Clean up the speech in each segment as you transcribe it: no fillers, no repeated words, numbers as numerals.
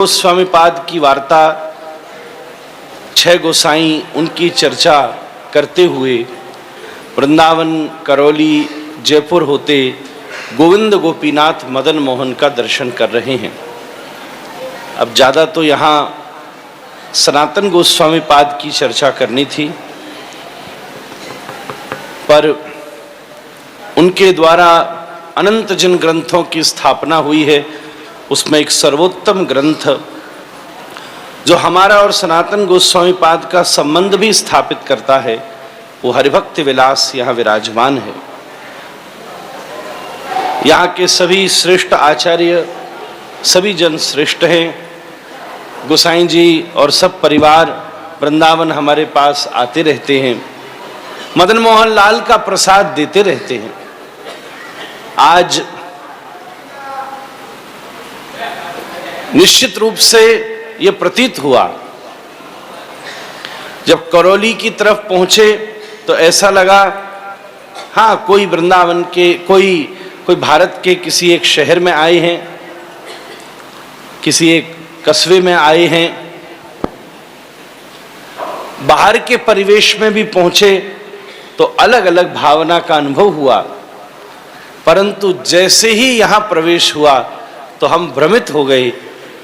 गोस्वामी पाद की वार्ता, छह गोसाई उनकी चर्चा करते हुए वृंदावन, करौली, जयपुर होते गोविंद गोपीनाथ मदन मोहन का दर्शन कर रहे हैं। अब ज़्यादा तो यहाँ सनातन गोस्वामी पाद की चर्चा करनी थी, पर उनके द्वारा अनंत जिन ग्रंथों की स्थापना हुई है उसमें एक सर्वोत्तम ग्रंथ जो हमारा और सनातन गोस्वामी पाद का संबंध भी स्थापित करता है वो हरिभक्त विलास यहाँ विराजमान है। यहाँ के सभी श्रेष्ठ आचार्य, सभी जन श्रेष्ठ हैं। गोसाई जी और सब परिवार वृंदावन हमारे पास आते रहते हैं, मदन मोहन लाल का प्रसाद देते रहते हैं। आज निश्चित रूप से ये प्रतीत हुआ, जब करौली की तरफ पहुंचे तो ऐसा लगा हाँ कोई वृंदावन के कोई भारत के किसी एक शहर में आए हैं, किसी एक कस्बे में आए हैं। बाहर के परिवेश में भी पहुंचे तो अलग अलग भावना का अनुभव हुआ, परंतु जैसे ही यहां प्रवेश हुआ तो हम भ्रमित हो गए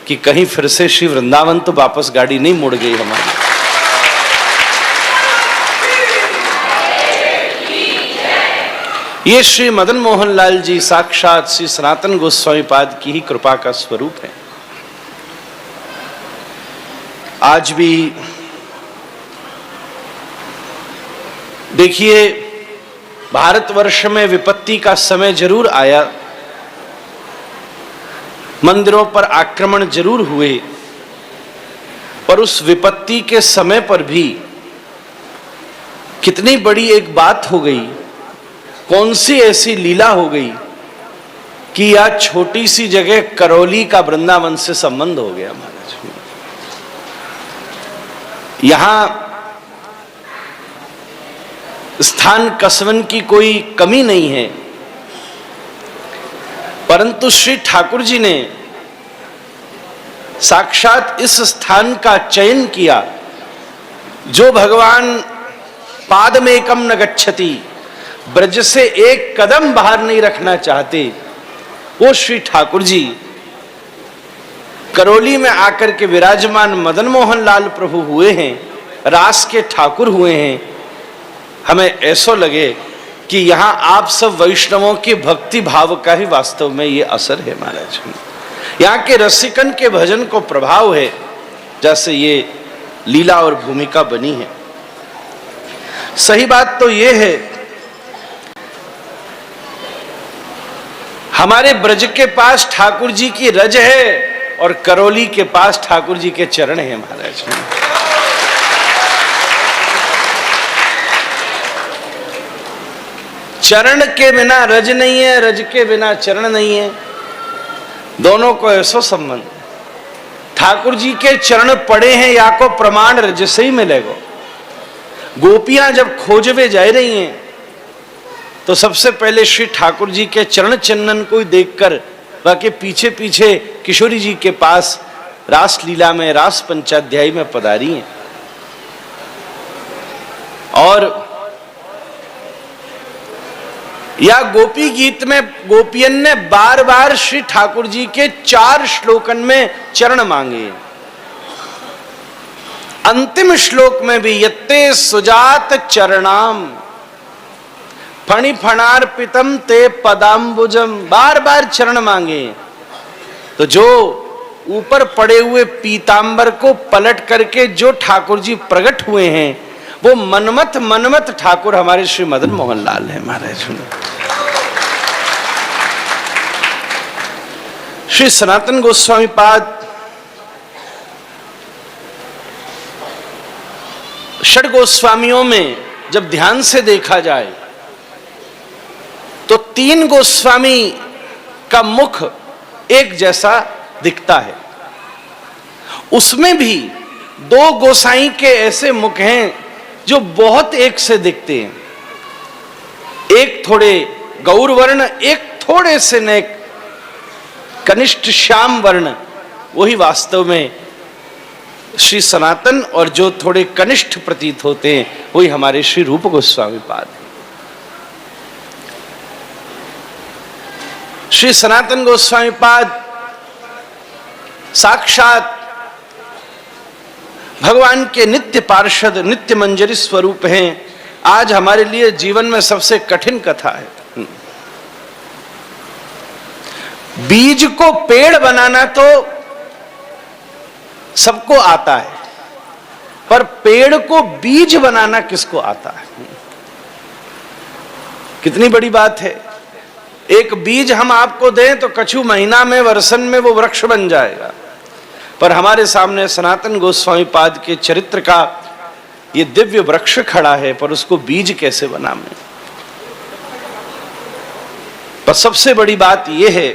कि कहीं फिर से श्री वृंदावन तो वापस गाड़ी नहीं मुड़ गई हमारी। ये श्री मदन मोहन लाल जी साक्षात श्री सनातन गोस्वामी पाद की ही कृपा का स्वरूप है। आज भी देखिए, भारतवर्ष में विपत्ति का समय जरूर आया, मंदिरों पर आक्रमण जरूर हुए, पर उस विपत्ति के समय पर भी कितनी बड़ी एक बात हो गई, कौन सी ऐसी लीला हो गई कि यह छोटी सी जगह करौली का वृंदावन से संबंध हो गया। महाराज, यहां स्थान कसवन की कोई कमी नहीं है, परंतु श्री ठाकुर जी ने साक्षात इस स्थान का चयन किया जो भगवान पादमेकम न गच्छति, ब्रज से एक कदम बाहर नहीं रखना चाहते, वो श्री ठाकुर जी करौली में आकर के विराजमान मदन मोहन लाल प्रभु हुए हैं, रास के ठाकुर हुए हैं। हमें ऐसा लगे कि यहाँ आप सब वैष्णवों के भक्ति भाव का ही वास्तव में ये असर है। महाराज, यहाँ के रसिकन के भजन को प्रभाव है, जैसे ये लीला और भूमिका बनी है। सही बात तो ये है, हमारे ब्रज के पास ठाकुर जी की रज है और करौली के पास ठाकुर जी के चरण है। महाराज, चरण के बिना रज नहीं है, रज के बिना चरण नहीं है, दोनों को ऐसा संबंध। ठाकुर जी के चरण पड़े हैं या को प्रमाण रज से ही मिलेगा। गोपियां जब खोजवे जा रही हैं तो सबसे पहले श्री ठाकुर जी के चरण चंदन को ही देखकर बाकी पीछे पीछे किशोरी जी के पास रास लीला में, रास पंचाध्यायी में पधारी हैं। और या गोपी गीत में गोपियन ने बार बार श्री ठाकुर जी के 4 श्लोकन में चरण मांगे। अंतिम श्लोक में भी यत्ते सुजात चरणाम फणि फणार्पितम ते पदाम्बुजम, बार बार चरण मांगे। तो जो ऊपर पड़े हुए पीतांबर को पलट करके जो ठाकुर जी प्रकट हुए हैं वो मनमथ ठाकुर हमारे श्री मदन मोहन लाल है। महाराज, श्री सनातन गोस्वामी पाद षड गोस्वामियों में जब ध्यान से देखा जाए तो 3 गोस्वामी का मुख एक जैसा दिखता है। उसमें भी 2 गोसाई के ऐसे मुख हैं जो बहुत एक से दिखते हैं। एक थोड़े गौर वर्ण, एक थोड़े से नेक कनिष्ठ श्याम वर्ण, वही वास्तव में श्री सनातन, और जो थोड़े कनिष्ठ प्रतीत होते हैं वही हमारे श्री रूप गोस्वामी पाद। श्री सनातन गोस्वामी पाद साक्षात भगवान के नित्य पार्षद, नित्य मंजरी स्वरूप हैं। आज हमारे लिए जीवन में सबसे कठिन कथा है। बीज को पेड़ बनाना तो सबको आता है, पर पेड़ को बीज बनाना किसको आता है? कितनी बड़ी बात है। एक बीज हम आपको दें तो कछु महीना में, वर्षन में वो वृक्ष बन जाएगा, पर हमारे सामने सनातन गोस्वामी पाद के चरित्र का ये दिव्य वृक्ष खड़ा है, पर उसको बीज कैसे बना में। पर सबसे बड़ी बात यह है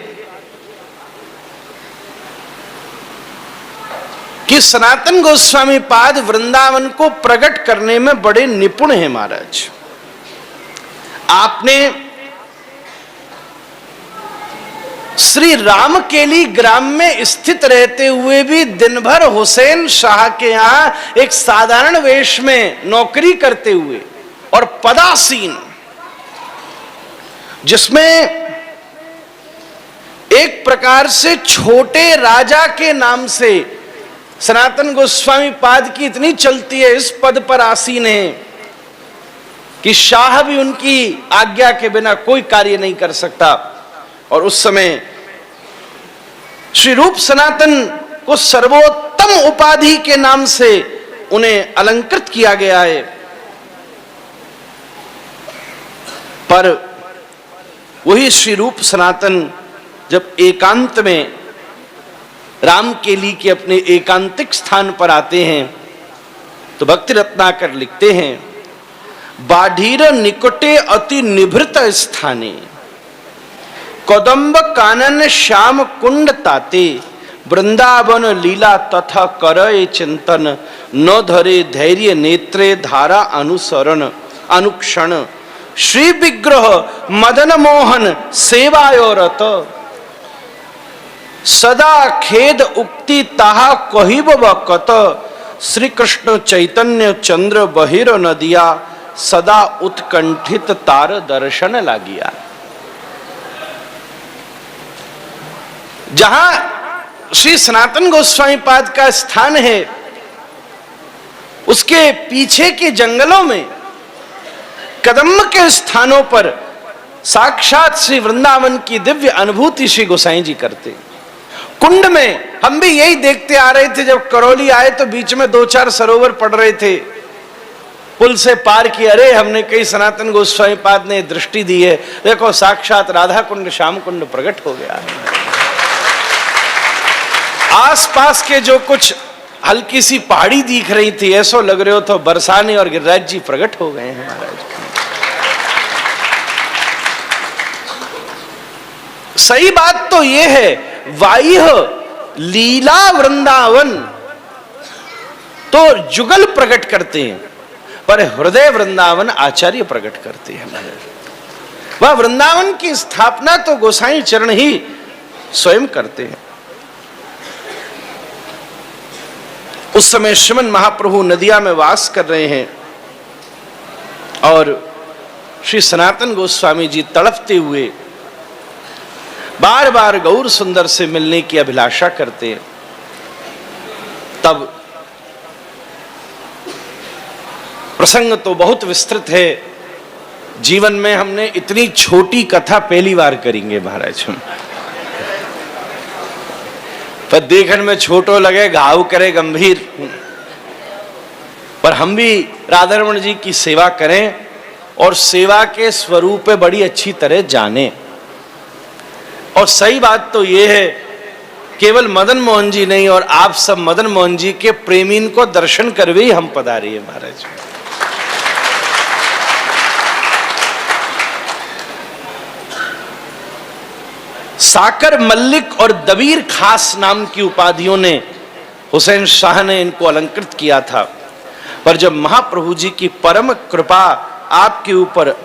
कि सनातन गोस्वामी पाद वृंदावन को प्रकट करने में बड़े निपुण हैं महाराज। आपने श्री रामकेली ग्राम में स्थित रहते हुए भी दिन भर हुसैन शाह के यहां एक साधारण वेश में नौकरी करते हुए, और पदासीन, जिसमें एक प्रकार से छोटे राजा के नाम से सनातन गोस्वामी पाद की इतनी चलती है, इस पद पर आसीन है कि शाह भी उनकी आज्ञा के बिना कोई कार्य नहीं कर सकता। और उस समय श्री रूप सनातन को सर्वोत्तम उपाधि के नाम से उन्हें अलंकृत किया गया है। पर वही श्री रूप सनातन जब एकांत में रामकेली के अपने एकांतिक स्थान पर आते हैं तो भक्ति रत्नाकर लिखते हैं, बाढ़ीर निकटे अति निभृत स्थाने, कदम्ब कानन श्याम कुंड ताते, वृंदावन लीला तथा करय चिंतन, न धरे धैर्य नेत्रे धारा अनुसरण, अनुक्षण श्री विग्रह मदन मोहन सेवायोरत, सदा खेद उक्ति ताहा कहिब कत, श्री कृष्ण चैतन्य चंद्र बहिर नदिया, सदा उत्कंठित तार दर्शन लागिया। जहां श्री सनातन गोस्वामी पाद का स्थान है, उसके पीछे के जंगलों में कदम्ब के स्थानों पर साक्षात श्री वृंदावन की दिव्य अनुभूति श्री गोसाई जी करते। कुंड में हम भी यही देखते आ रहे थे, जब करौली आए तो बीच में 2-4 सरोवर पड़ रहे थे, पुल से पार किए, अरे हमने कई सनातन गोस्वामी पाद ने दृष्टि दी है, देखो साक्षात राधा कुंड श्याम कुंड प्रकट हो गया है। आसपास के जो कुछ हल्की सी पहाड़ी दिख रही थी, ऐसा लग रहे हो तो बरसाने और गिरिराज जी प्रकट हो गए हैं महाराज। सही बात तो यह है, वाइह लीला वृंदावन तो जुगल प्रकट करते हैं, पर हृदय वृंदावन आचार्य प्रकट करते हैं महाराज। वह वृंदावन की स्थापना तो गोसाई चरण ही स्वयं करते हैं। उस समय श्रीमन महाप्रभु नदिया में वास कर रहे हैं और श्री सनातन गोस्वामी जी तड़पते हुए बार बार गौर सुंदर से मिलने की अभिलाषा करते हैं। तब प्रसंग तो बहुत विस्तृत है, जीवन में हमने इतनी छोटी कथा पहली बार करेंगे महाराज। पर देखने में छोटो लगे, घाव करे गंभीर, पर हम भी राधारमण जी की सेवा करें और सेवा के स्वरूप पे बड़ी अच्छी तरह जाने। और सही बात तो ये है, केवल मदन मोहन जी नहीं और आप सब मदन मोहन जी के प्रेमीन को दर्शन करवे ही हम पधारे हैं महाराज। साकर मल्लिक और दबीर खास नाम की उपाधियों ने हुसैन शाह ने इनको अलंकृत किया था, पर जब महाप्रभु जी की परम कृपा आपके ऊपर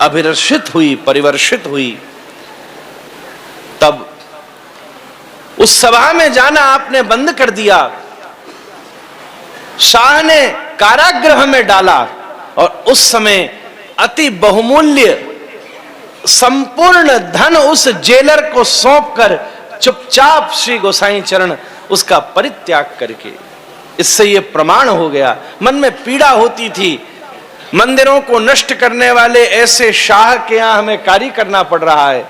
अभिवर्षित हुई, परिवर्षित हुई, तब उस सभा में जाना आपने बंद कर दिया, शाह ने कारागृह में डाला और उस समय अति बहुमूल्य संपूर्ण धन उस जेलर को सौंपकर चुपचाप श्री गोसाई चरण उसका परित्याग करके, इससे यह प्रमाण हो गया। मन में पीड़ा होती थी, मंदिरों को नष्ट करने वाले ऐसे शाह के यहां हमें कार्य करना पड़ रहा है,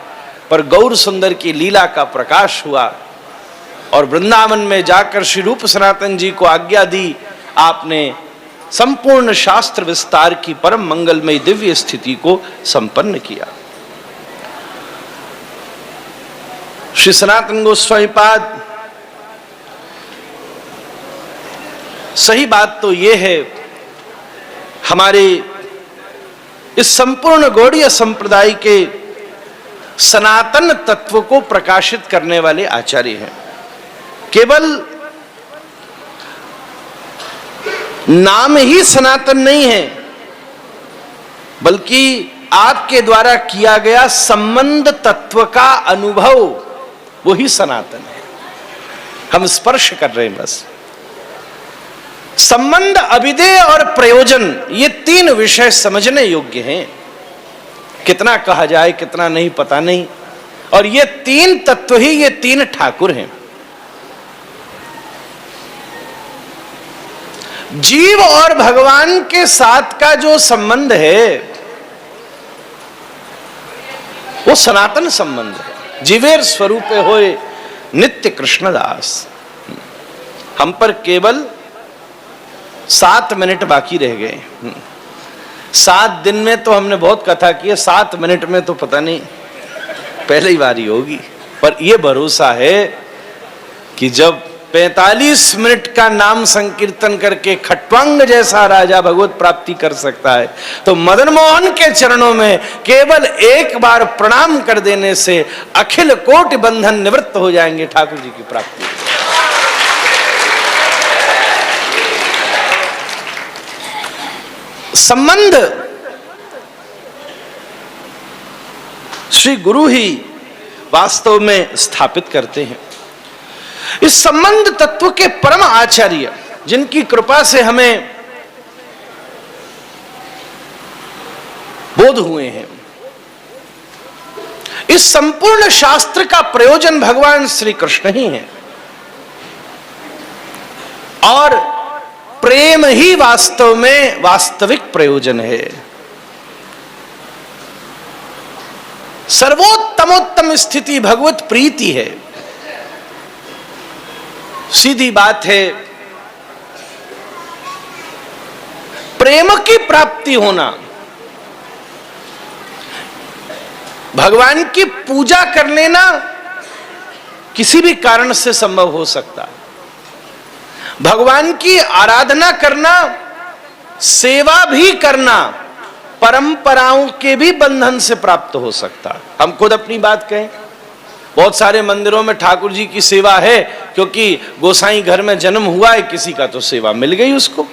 पर गौर सुंदर की लीला का प्रकाश हुआ और वृंदावन में जाकर श्री रूप सनातन जी को आज्ञा दी। आपने संपूर्ण शास्त्र विस्तार की परम मंगलमय दिव्य स्थिति को संपन्न किया। श्री सनातन गोस्वामी पाद, सही बात तो यह है, हमारे इस संपूर्ण गौड़ीय संप्रदाय के सनातन तत्व को प्रकाशित करने वाले आचार्य हैं। केवल नाम ही सनातन नहीं है, बल्कि आपके द्वारा किया गया संबंध तत्व का अनुभव वही सनातन है। हम स्पर्श कर रहे हैं बस। संबंध, अभिधेय और प्रयोजन, ये तीन विषय समझने योग्य हैं। कितना कहा जाए कितना नहीं पता नहीं, और ये तीन तत्व ही ये तीन ठाकुर हैं। जीव और भगवान के साथ का जो संबंध है वो सनातन संबंध है। जीवेर स्वरूपे होए नित्य कृष्णदास। हम पर केवल 7 मिनट बाकी रह गए। 7 दिन में तो हमने बहुत कथा की है, 7 मिनट में तो पता नहीं पहली बारी होगी। पर यह भरोसा है कि जब 45 मिनट का नाम संकीर्तन करके खट्वांग जैसा राजा भगवत प्राप्ति कर सकता है, तो मदन मोहन के चरणों में केवल एक बार प्रणाम कर देने से अखिल कोटि बंधन निवृत्त हो जाएंगे। ठाकुर जी की प्राप्ति। संबंध श्री गुरु ही वास्तव में स्थापित करते हैं। इस संबंध तत्व के परम आचार्य, जिनकी कृपा से हमें बोध हुए हैं, इस संपूर्ण शास्त्र का प्रयोजन भगवान श्री कृष्ण ही है, और प्रेम ही वास्तव में वास्तविक प्रयोजन है। सर्वोत्तमोत्तम स्थिति भगवत प्रीति है। सीधी बात है, प्रेम की प्राप्ति होना, भगवान की पूजा कर लेना किसी भी कारण से संभव हो सकता। भगवान की आराधना करना, सेवा भी करना परंपराओं के भी बंधन से प्राप्त हो सकता। हम खुद अपनी बात कहें, बहुत सारे मंदिरों में ठाकुर जी की सेवा है, क्योंकि गोसाई घर में जन्म हुआ है किसी का, तो सेवा मिल गई उसको,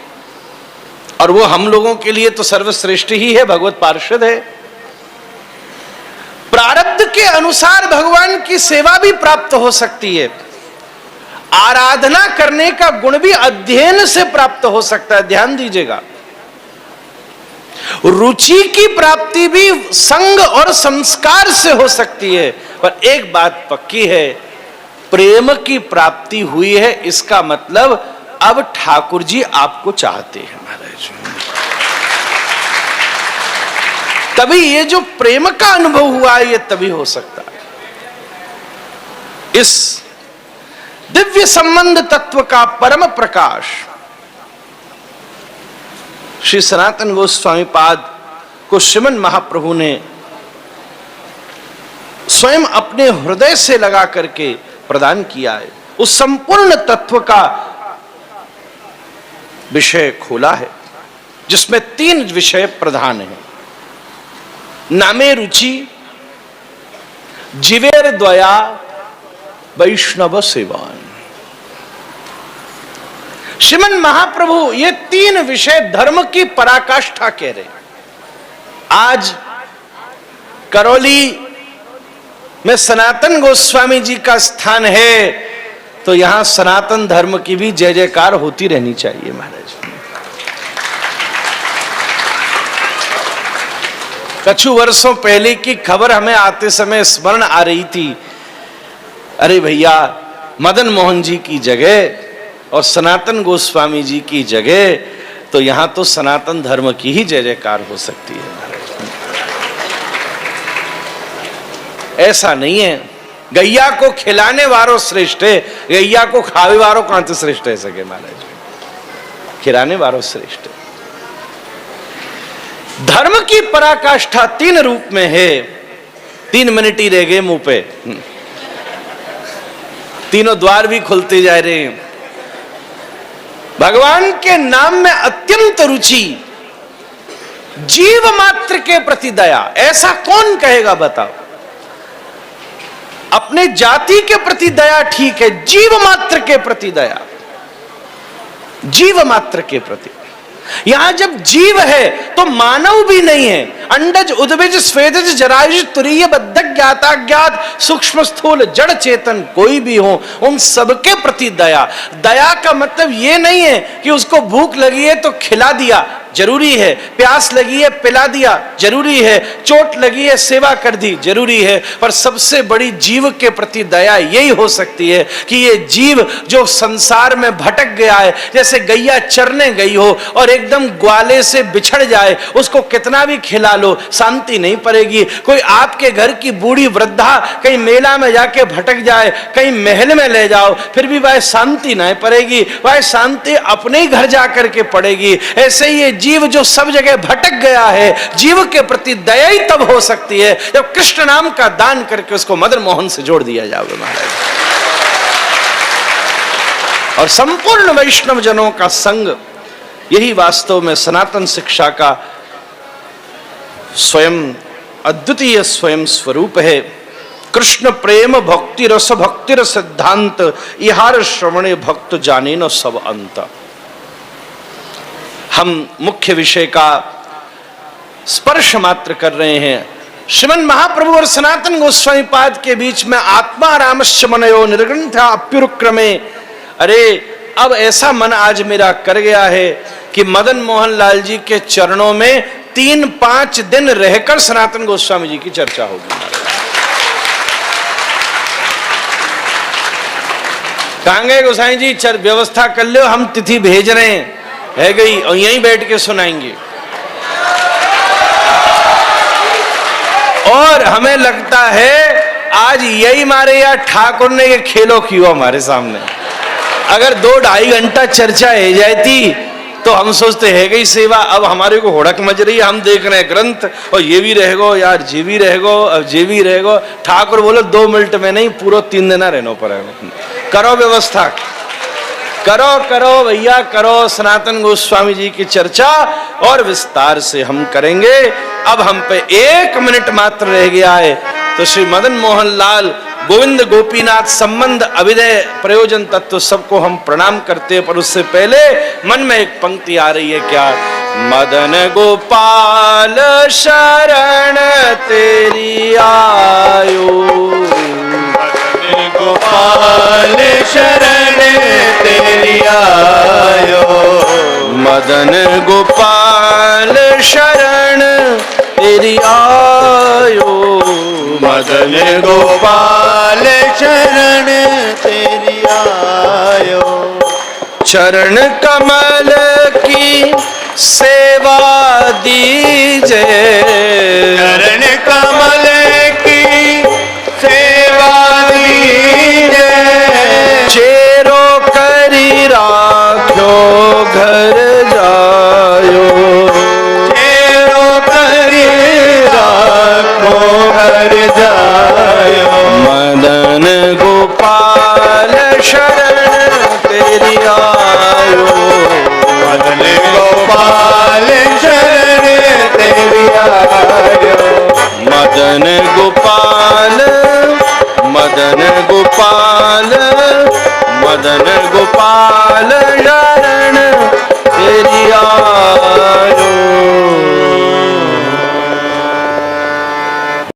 और वो हम लोगों के लिए तो सर्वश्रेष्ठ ही है, भगवत पार्षद है। प्रारब्ध के अनुसार भगवान की सेवा भी प्राप्त हो सकती है। आराधना करने का गुण भी अध्ययन से प्राप्त हो सकता है। ध्यान दीजिएगा, रुचि की प्राप्ति भी संग और संस्कार से हो सकती है। पर एक बात पक्की है, प्रेम की प्राप्ति हुई है, इसका मतलब अब ठाकुर जी आपको चाहते हैं महाराज। तभी ये जो प्रेम का अनुभव हुआ है, ये तभी हो सकता है। इस दिव्य संबंध तत्व का परम प्रकाश श्री सनातन गोस्वामी पाद को श्रीमन महाप्रभु ने स्वयं अपने हृदय से लगा करके प्रदान किया है। उस संपूर्ण तत्व का विषय खोला है, जिसमें 3 विषय प्रधान हैं। नामे रुचि, जीवेर द्वया, वैष्णव सेवान। श्रीमन महाप्रभु ये 3 विषय धर्म की पराकाष्ठा कह रहे। आज करौली में सनातन गोस्वामी जी का स्थान है, तो यहां सनातन धर्म की भी जय जयकार होती रहनी चाहिए महाराज। कुछ वर्षों पहले की खबर हमें आते समय स्मरण आ रही थी, अरे भैया मदन मोहन जी की जगह और सनातन गोस्वामी जी की जगह तो यहां तो सनातन धर्म की ही जय जयकार हो सकती है महाराज। ऐसा नहीं है, गैया को खिलाने वालों श्रेष्ठ है, गैया को खावे वालों कहां से श्रेष्ठ है सके महाराज, खिलाने वालों श्रेष्ठ है। धर्म की पराकाष्ठा 3 रूप में है। 3 मिनट ही रह गए मुंह पे, तीनों द्वार भी खुलते जा रहे हैं। भगवान के नाम में अत्यंत रुचि, जीव मात्र के प्रति दया, ऐसा कौन कहेगा बताओ। अपने जाति के प्रति दया ठीक है, जीव मात्र के प्रति दया, जीव मात्र के प्रति। यहां जब जीव है तो मानव भी नहीं है, अंडज उद्भिज स्वेदज जरायुज तुरीय बद्ध ज्ञाता ज्ञात सूक्ष्म स्थूल जड़ चेतन कोई भी हो, उन सबके प्रति दया। दया का मतलब ये नहीं है कि उसको भूख लगी है तो खिला दिया, जरूरी है, प्यास लगी है पिला दिया, जरूरी है, चोट लगी है सेवा कर दी, जरूरी है, पर सबसे बड़ी जीव के प्रति दया यही हो सकती है कि ये जीव जो संसार में भटक गया है, जैसे गैया चरने गई हो और एकदम ग्वाले से बिछड़ जाए, उसको कितना भी खिला लो शांति नहीं पड़ेगी। कोई आपके घर की बूढ़ी वृद्धा कहीं मेला में जाके भटक जाए, कहीं महल में ले जाओ, फिर भी वह शांति नहीं पड़ेगी, वह शांति अपने ही घर जाकर के पड़ेगी। ऐसे ही ये जीव जो सब जगह भटक गया है, जीव के प्रति दया ही तब हो सकती है जब कृष्ण नाम का दान करके उसको मदन मोहन से जोड़ दिया जाए महाराज। और संपूर्ण वैष्णव जनों का संग यही वास्तव में सनातन शिक्षा का स्वयं अद्वितीय स्वयं स्वरूप है। कृष्ण प्रेम भक्ति रस भक्तिर सिद्धांत इहार श्रवणे भक्त जाने न सब अंत। हम मुख्य विषय का स्पर्श मात्र कर रहे हैं। श्रीमन महाप्रभु और सनातन गोस्वामी पाद के बीच में आत्मा रामश्च मनयो निर्ग्रंथा अप्युरुक्रमे। अरे अब ऐसा मन आज मेरा कर गया है कि मदन मोहन लाल जी के चरणों में 3-5 दिन रहकर सनातन गोस्वामी जी की चर्चा होगी। कहां गए गोसाई जी, व्यवस्था कर लो, हम तिथि भेज रहे हैं, है गई, और यहीं बैठ के सुनाएंगे। और हमें लगता है आज यही मारे या ठाकुर ने ये खेलो किया हमारे सामने। अगर 2-2.5 घंटा चर्चा हो जाती तो हम सोचते है गई सेवा, अब हमारे को होड़क मच रही है, हम देख रहे हैं ग्रंथ और ये भी रहेगो यार, जे भी रहेगो, अब जे भी रहेगो। ठाकुर बोलो 2 मिनट में नहीं, पूरा 3 दिन रहना पड़ेगा। करो व्यवस्था, करो करो भैया करो, सनातन गोस्वामी जी की चर्चा और विस्तार से हम करेंगे। अब हम पे 1 मिनट मात्र रह गया है, तो श्री मदन मोहन लाल गोविंद गोपीनाथ संबंध अभिदय प्रयोजन तत्व सबको हम प्रणाम करते हैं। पर उससे पहले मन में एक पंक्ति आ रही है, क्या? मदन गोपाल शरण तेरी आयो, मदन गोपाल शरण तेरी आयो, मदन गोपाल शरण तेरी आयो, मदन गोपाल शरण तेरी आयो। चरण कमल की सेवा दीजे, चरण कमल की सेवा दीजे, चेरो करी राख्यो घर जायो, चेरो करी राखो घर जायो, मदन गोपाल शरण तेरी आयो, मदन गोपाल शरण तेरी आयो, मदन गोपाल, मदन गोपाल, मदन गोपाल शरण तेरी आयो।